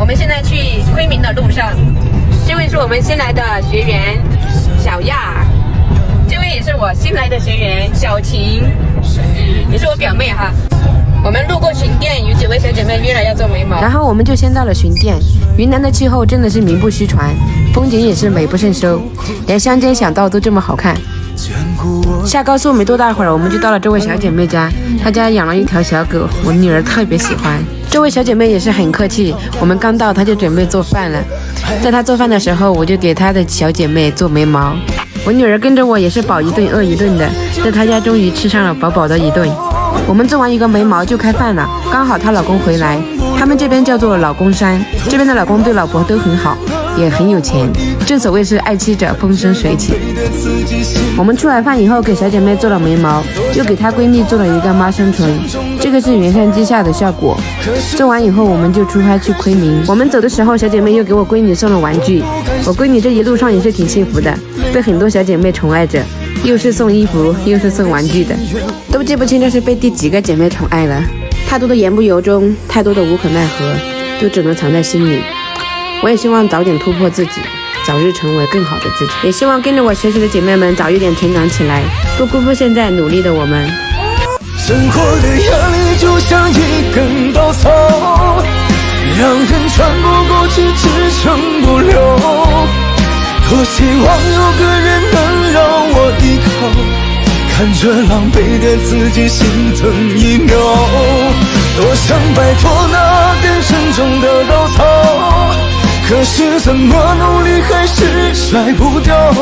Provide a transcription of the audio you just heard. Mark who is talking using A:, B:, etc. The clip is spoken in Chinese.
A: 我们现在去昆明的路上，这位是我们新来的学员小亚，这位也是我新来的学员小晴，也是我表妹哈。我们路过巡店，有几位小姐妹约了要做眉毛，然后我们就先到了巡店。云南的气候真的是名不虚传，风景也是美不胜收，连乡间小道都这么好看。下高速没多大会儿，我们就到了这位小姐妹家，她家养了一条小狗，我女儿特别喜欢。这位小姐妹也是很客气，我们刚到她就准备做饭了。在她做饭的时候，我就给她的小姐妹做眉毛。我女儿跟着我也是饱一顿饿一顿的，在她家终于吃上了饱饱的一顿。我们做完一个眉毛就开饭了，刚好她老公回来，他们这边叫做老公山，这边的老公对老婆都很好，也很有钱，正所谓是爱妻者风生水起。我们吃完饭以后给小姐妹做了眉毛，又给她闺蜜做了一个抹生唇，这个是原上肌下的效果。做完以后我们就出发去昆明。我们走的时候，小姐妹又给我闺女送了玩具，我闺女这一路上也是挺幸福的，被很多小姐妹宠爱着，又是送衣服又是送玩具的，都记不清这是被第几个姐妹宠爱了。太多的言不由衷，太多的无可奈何，都只能藏在心里。我也希望早点突破自己，早日成为更好的自己，也希望跟着我学习的姐妹们早一点成长起来，不辜负现在努力的我们。
B: 生活的压力就像一根稻草，让人喘不过气，支撑不了。多希望有个人能让我依靠，看着狼狈的自己心疼一秒。多想摆脱那根沉重的稻草，可是怎么努力还是甩不掉。